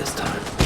this time.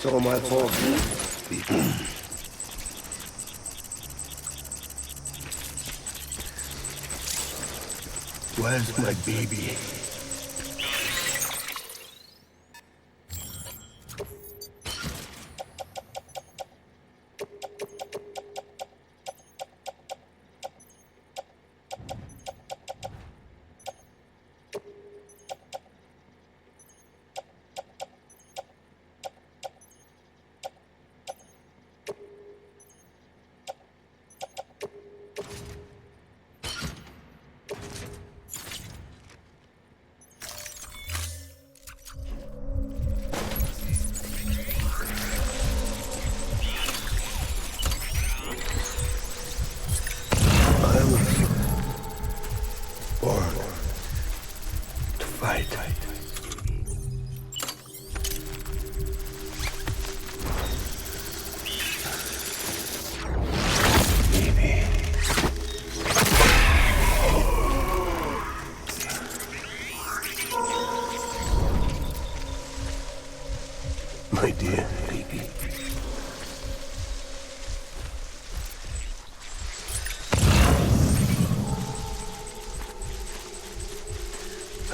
It's all my fault. Where's my baby?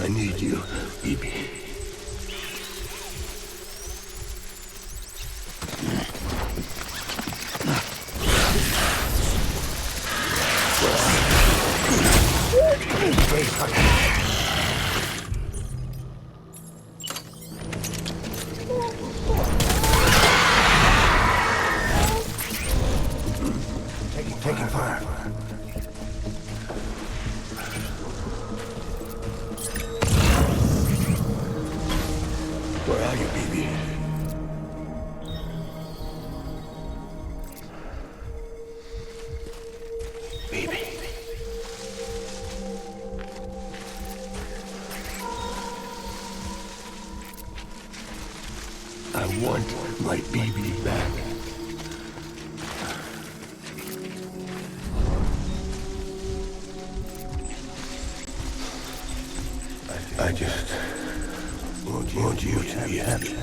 I need you, baby. Taking fire. Where are you, baby? Baby. I want my baby back. I just want you to be happy.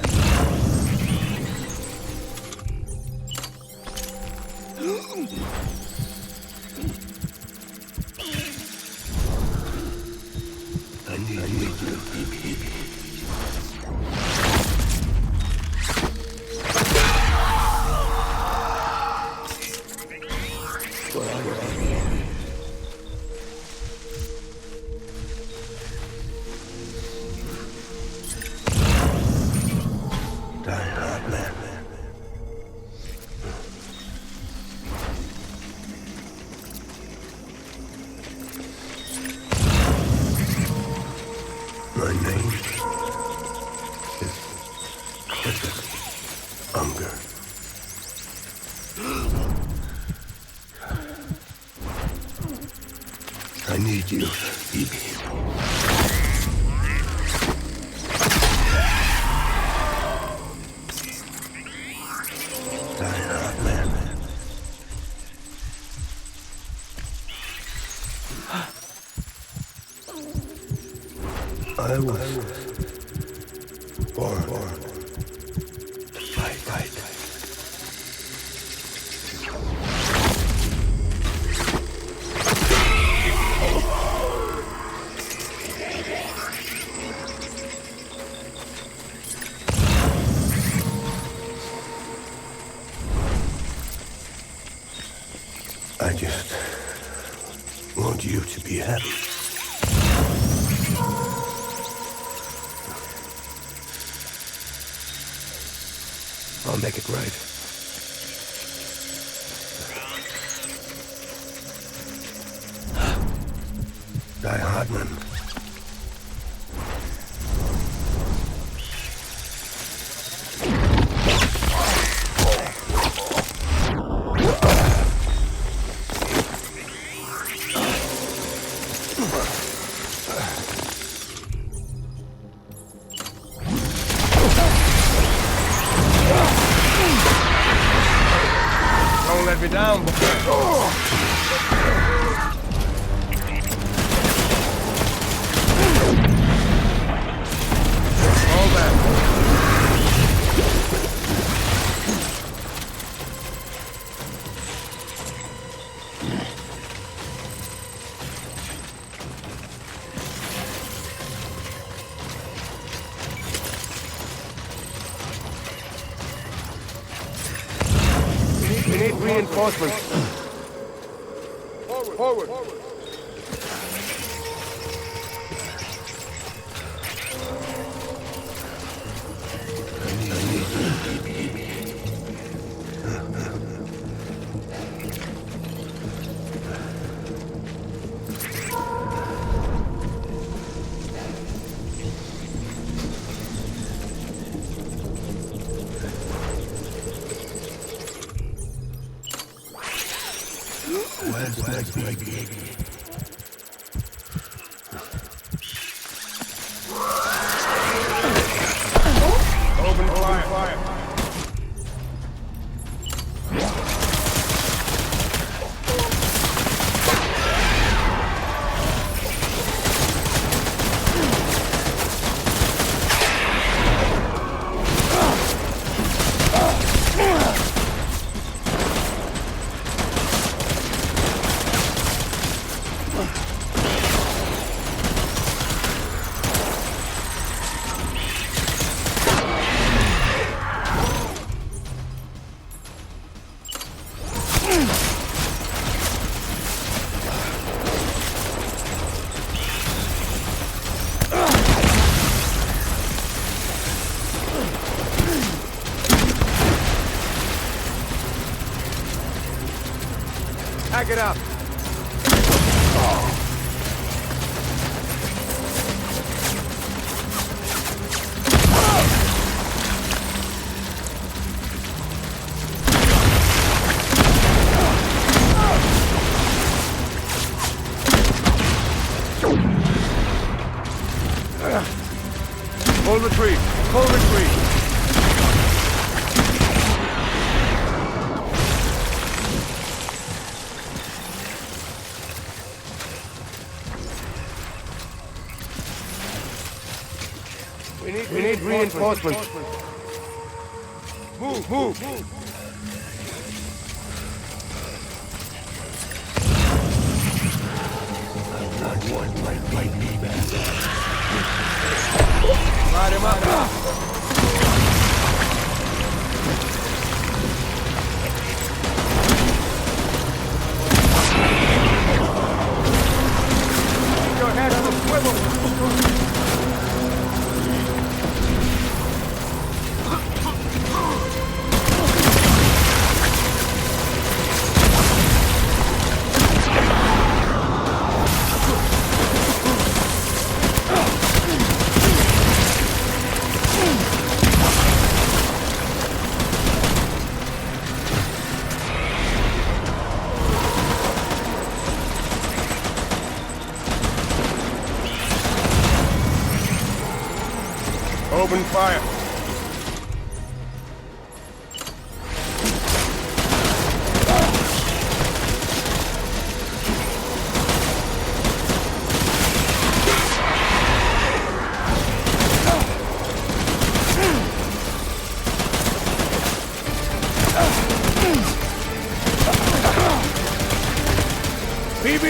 I need you, baby. Where are you, baby? Die hard, man. My name is Hunger. I need you, baby. Die hard, man. I was born to fight. I just want you to be happy. I'll make it right. Die hard, man. Don't let me down. Hold that. We need reinforcements. Forward. Where's my baby? Open fire. Back it up. Full retreat. Full retreat. We need reinforcements. Move, move. Not one might fight me back. Light him up. Keep your head on the swivel. Open fire. BB!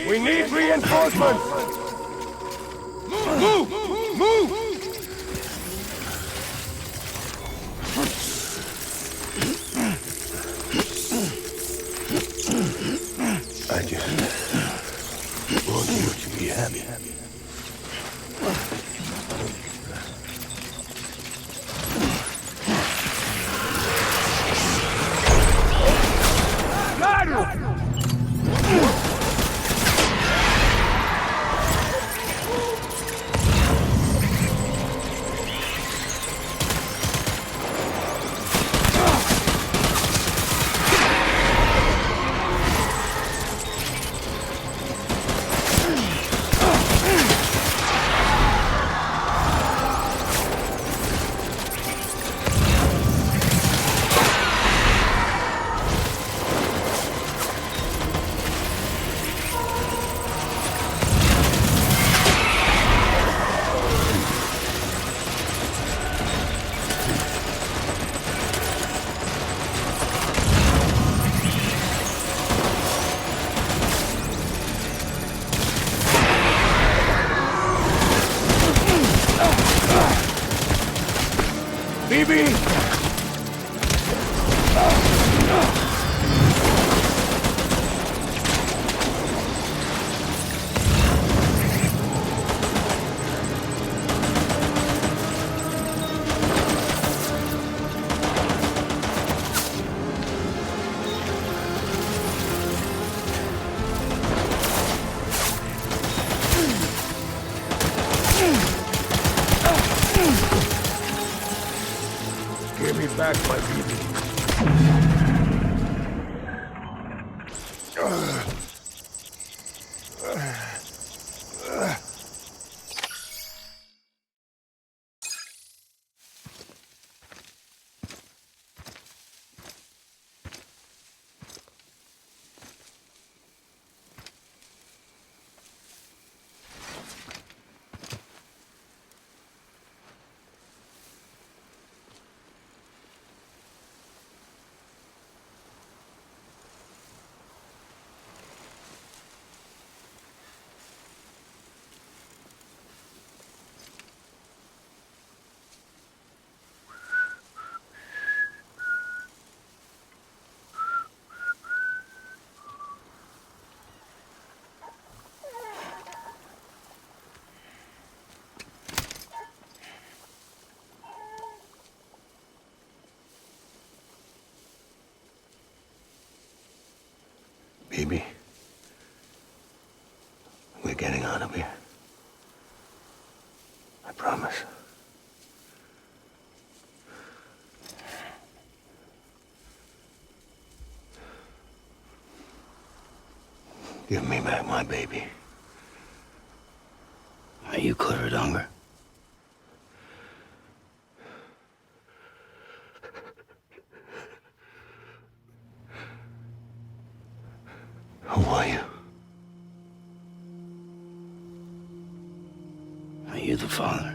We need reinforcements! Move! Move! I just want you to be happy. BB! Give me back my BB. getting out of here. I promise. Give me back my baby. Are you cleared, hunger? Who are you? Are you the father?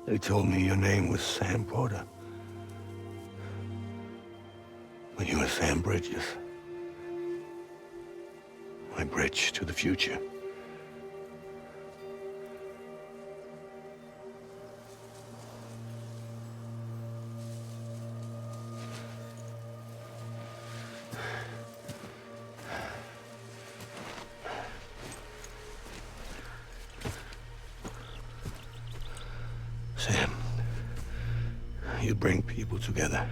They told me your name was Sam Porter. But you were Sam Bridges. My bridge to the future. Sam, you bring people together.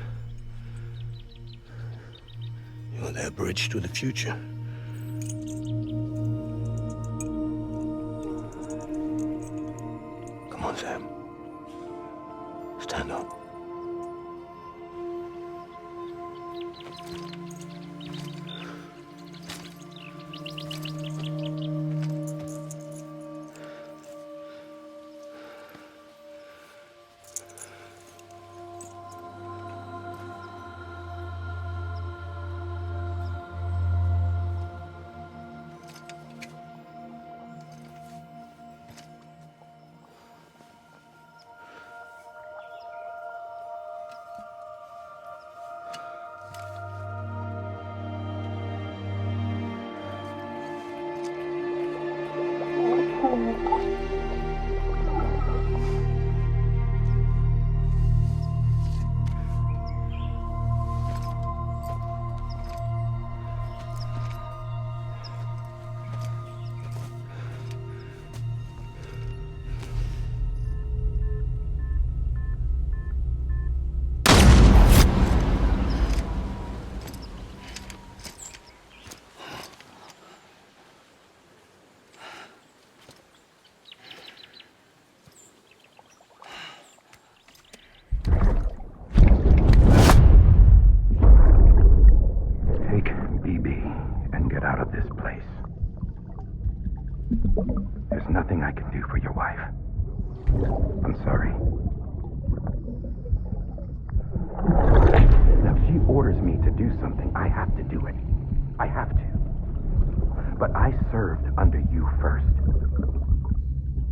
You're their bridge to the future. Come on, Sam. Stand up. There's nothing I can do for your wife. I'm sorry. Now, if she orders me to do something, I have to do it. I have to. But I served under you first.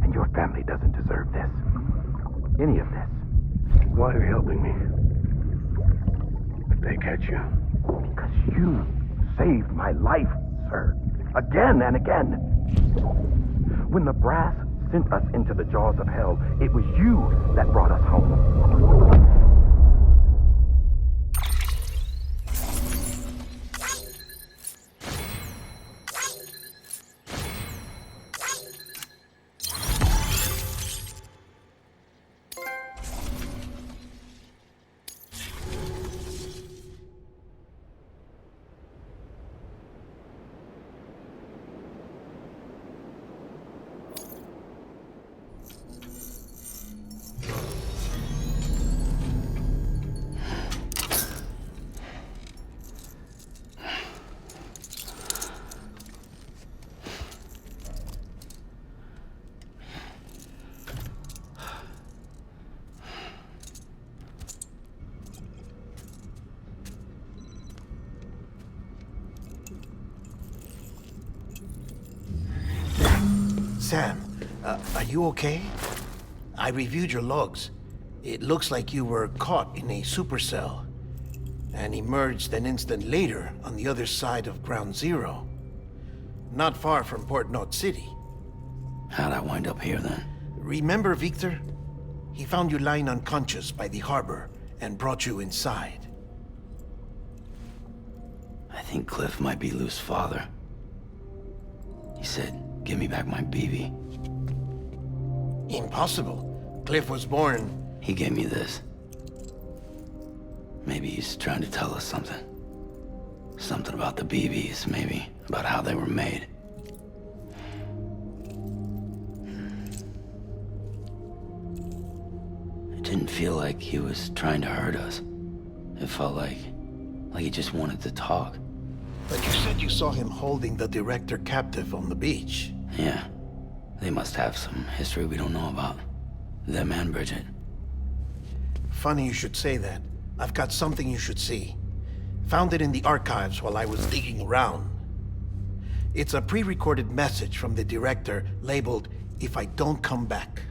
And your family doesn't deserve this. Any of this. Why are you helping me? If they catch you. Because you saved my life, sir. Again and again. When the brass sent us into the jaws of hell, it was you that brought us home. Sam, are you okay? I reviewed your logs. It looks like you were caught in a supercell. and emerged an instant later on the other side of Ground Zero. Not far from Port Knot City. How'd I wind up here then? Remember Victor? He found you lying unconscious by the harbor and brought you inside. I think Cliff might be Lou's father. He said, give me back my BB. Impossible. Cliff was born... He gave me this. Maybe he's trying to tell us something. Something about the BBs, maybe. About how they were made. It didn't feel like he was trying to hurt us. It felt like he just wanted to talk. But you said you saw him holding the director captive on the beach. Yeah. They must have some history we don't know about. Them and Bridget. Funny you should say that. I've got something you should see. Found it in the archives while I was digging around. It's a pre-recorded message from the director labeled, "If I don't come back."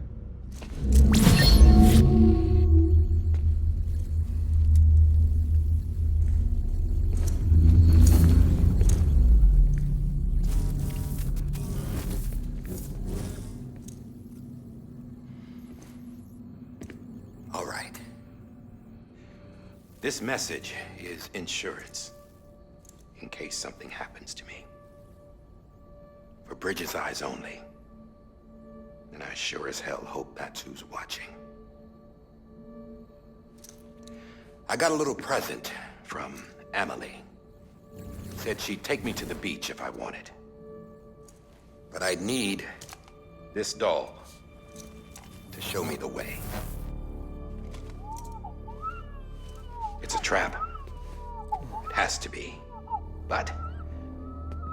All right. This message is insurance, in case something happens to me. For Bridget's eyes only. And I sure as hell hope that's who's watching. I got a little present from Amelie. Said she'd take me to the beach if I wanted. But I'd need this doll to show me the way. It's a trap. It has to be. But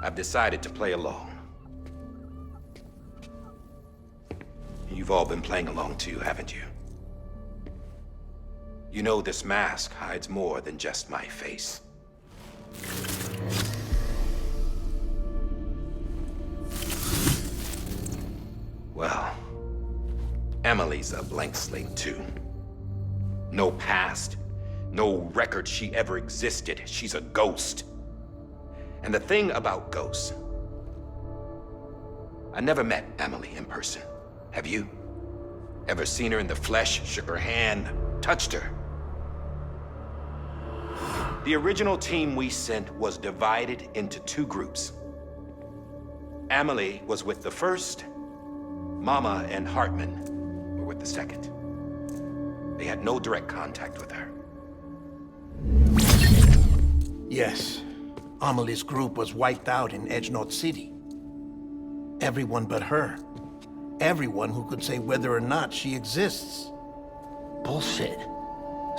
I've decided to play along. You've all been playing along too, haven't you? You know this mask hides more than just my face. Well, Emily's a blank slate too. No past. No record she ever existed. She's a ghost. And the thing about ghosts, I never met Amelie in person. Have you? Ever seen her in the flesh, shook her hand, touched her? The original team we sent was divided into two groups. Amelie was with the first. Mama and Hartman were with the second. They had no direct contact with her. Yes. Amelie's group was wiped out in Edge Knot City. Everyone but her. Everyone who could say whether or not she exists. Bullshit.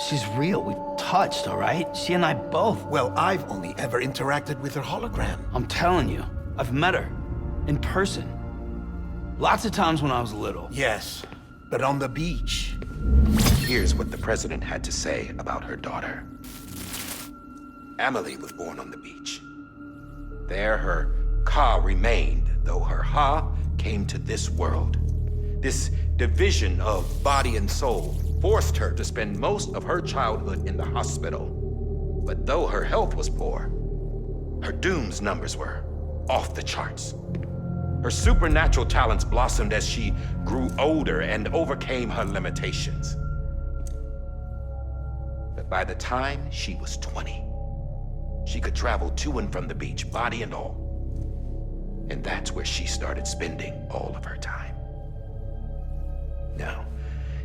She's real. We've touched, all right? She and I both. Well, I've only ever interacted with her hologram. I'm telling you, I've met her. In person. Lots of times when I was little. Yes, but on the beach. Here's what the president had to say about her daughter. Amelie was born on the beach. There her Ka remained, though her Ha came to this world. This division of body and soul forced her to spend most of her childhood in the hospital. But though her health was poor, her Doom's numbers were off the charts. Her supernatural talents blossomed as she grew older and overcame her limitations. But by the time she was 20, she could travel to and from the beach, body and all. And that's where she started spending all of her time. Now,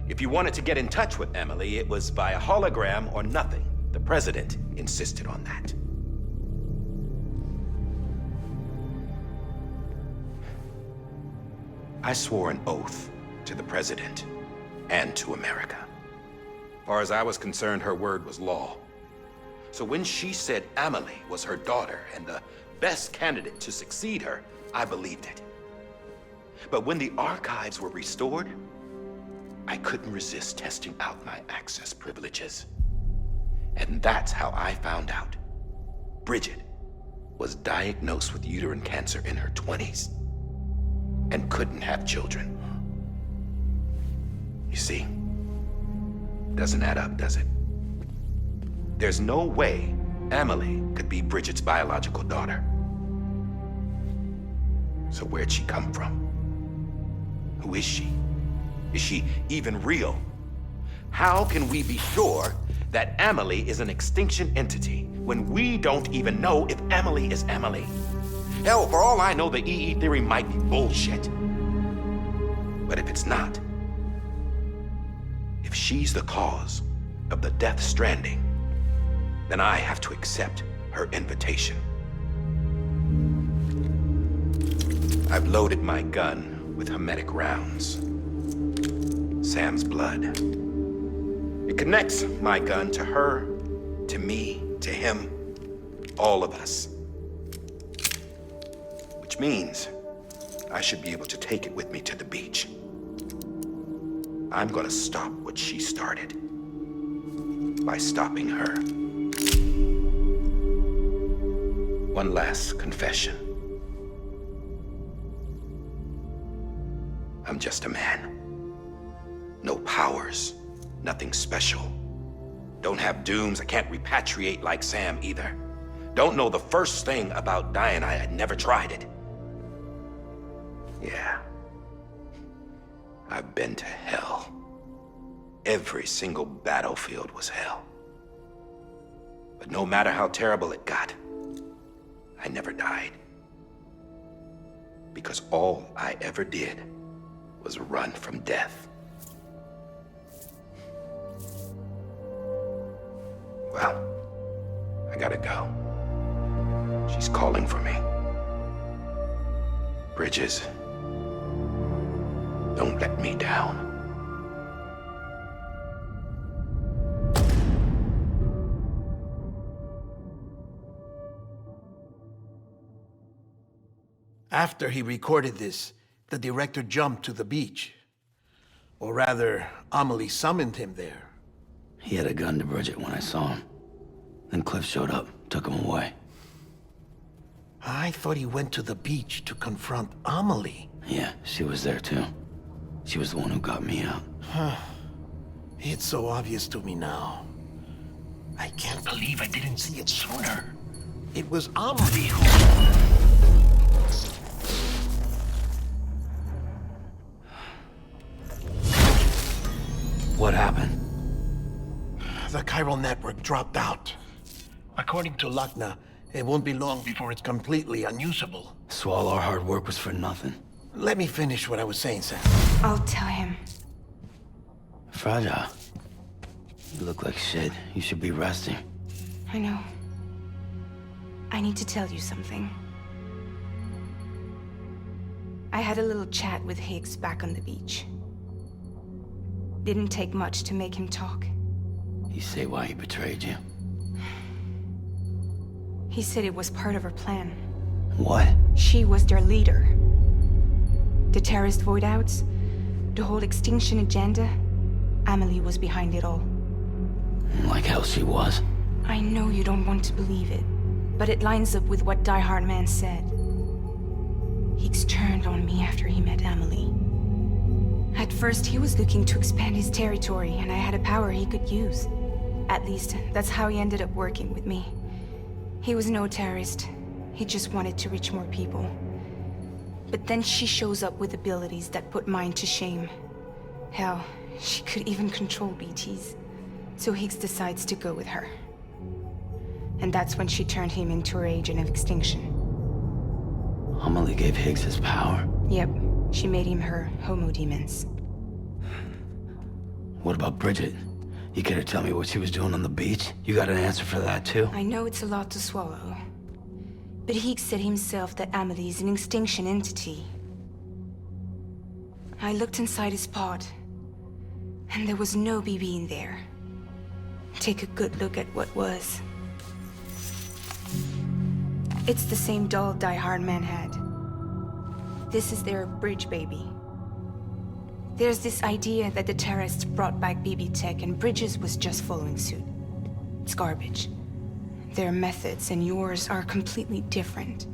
if you wanted to get in touch with Amelie, it was via hologram or nothing. The president insisted on that. I swore an oath to the president and to America. As far as I was concerned, her word was law. So when she said Amelie was her daughter and the best candidate to succeed her, I believed it. But when the archives were restored, I couldn't resist testing out my access privileges. And that's how I found out Bridget was diagnosed with uterine cancer in her 20s and couldn't have children. You see, doesn't add up, does it? There's no way Amelie could be Bridget's biological daughter. So where'd she come from? Who is she? Is she even real? How can we be sure that Amelie is an extinction entity when we don't even know if Amelie is Amelie? Hell, for all I know, the EE theory might be bullshit. But if it's not, if she's the cause of the Death Stranding, then I have to accept her invitation. I've loaded my gun with hermetic rounds. Sam's blood. It connects my gun to her, to me, to him, all of us. Which means I should be able to take it with me to the beach. I'm gonna stop what she started by stopping her. One last confession. I'm just a man. No powers, nothing special. Don't have dooms, I can't repatriate like Sam either. Don't know the first thing about dying, I had never tried it. Yeah. I've been to hell. Every single battlefield was hell. But no matter how terrible it got, I never died. Because all I ever did was run from death. Well, I gotta go. She's calling for me. Bridges, don't let me down. After he recorded this, the director jumped to the beach. Or rather, Amelie summoned him there. He had a gun to Bridget when I saw him. Then Cliff showed up, took him away. I thought he went to the beach to confront Amelie. Yeah, she was there too. She was the one who got me out. It's so obvious to me now. I can't believe I didn't see it sooner. It was Amelie who... What happened? The chiral network dropped out. According to Lachna, it won't be long before it's completely unusable. So all our hard work was for nothing. Let me finish what I was saying, Sam. I'll tell him. Fragile. You look like shit. You should be resting. I know. I need to tell you something. I had a little chat with Higgs back on the beach. Didn't take much to make him talk. You say why he betrayed you? He said it was part of her plan. What? She was their leader. The terrorist void-outs, the whole extinction agenda, Amelie was behind it all. Like hell she was. I know you don't want to believe it, but it lines up with what Die Hard Man said. Higgs turned on me after he met Amelie. At first, he was looking to expand his territory, and I had a power he could use. At least, that's how he ended up working with me. He was no terrorist. He just wanted to reach more people. But then she shows up with abilities that put mine to shame. Hell, she could even control BTs. So Higgs decides to go with her. And that's when she turned him into her agent of extinction. Amelie gave Higgs his power. Yep, she made him her homo demons. What about Bridget? You care to tell me what she was doing on the beach? You got an answer for that too? I know it's a lot to swallow. But Higgs said himself that Amelie is an extinction entity. I looked inside his pod, and there was no BB in there. Take a good look at what was. It's the same doll Die Hard Man had. This is their bridge baby. There's this idea that the terrorists brought back BB tech and Bridges was just following suit. It's garbage. Their methods and yours are completely different.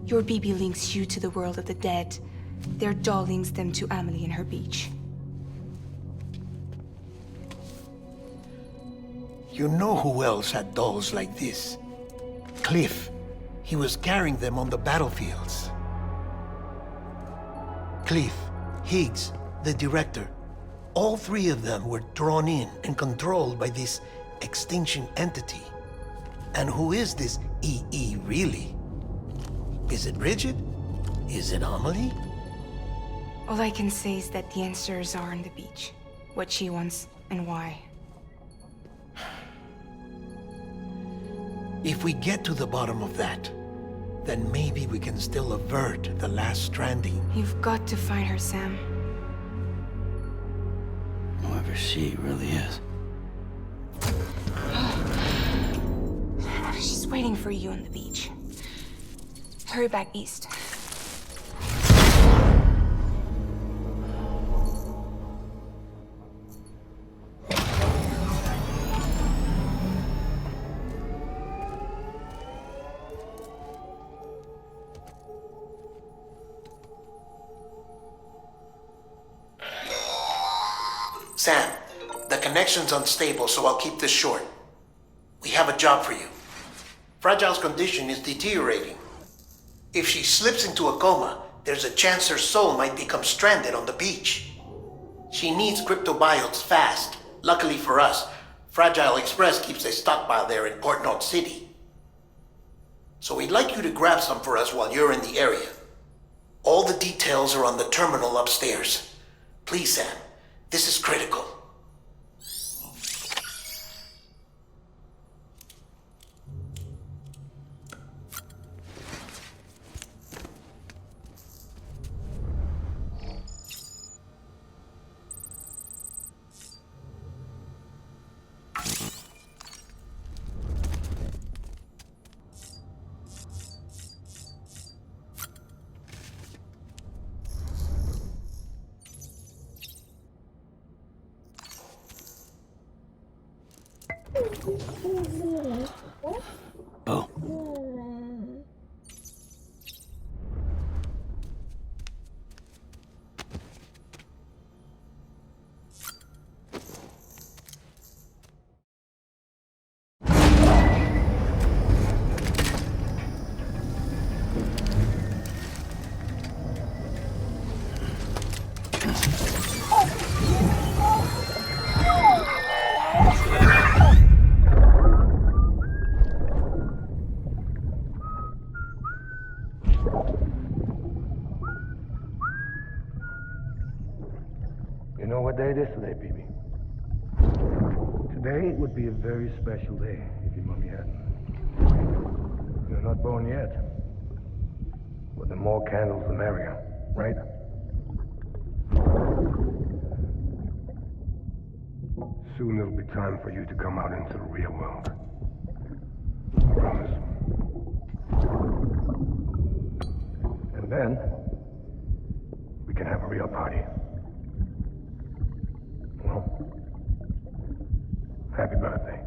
Your BB links you to the world of the dead. Their doll links them to Amelie and her beach. You know who else had dolls like this? Cliff. He was carrying them on the battlefields. Cliff, Higgs, the director. All three of them were drawn in and controlled by this extinction entity. And who is this EE really? Is it Bridget? Is it Amelie? All I can say is that the answers are on the beach. What she wants and why. If we get to the bottom of that, then maybe we can still avert the last stranding. You've got to find her, Sam. Whoever she really is. She's waiting for you on the beach. Hurry back east. Sam, the connection's unstable, so I'll keep this short. We have a job for you. Fragile's condition is deteriorating. If she slips into a coma, there's a chance her soul might become stranded on the beach. She needs cryptobiotes fast. Luckily for us, Fragile Express keeps a stockpile there in Port North City. So we'd like you to grab some for us while you're in the area. All the details are on the terminal upstairs. Please, Sam. This is critical. Oh. You know what day it is today, BB? Today would be a very special day if your mommy hadn't. You're not born yet. But the more candles, the merrier, right? Soon it'll be time for you to come out into the real world. I promise. And then, we can have a real party. Well, happy birthday.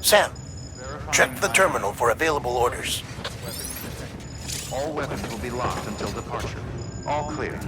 Sam, check the terminal for available orders. All weapons will be locked until departure. All clear.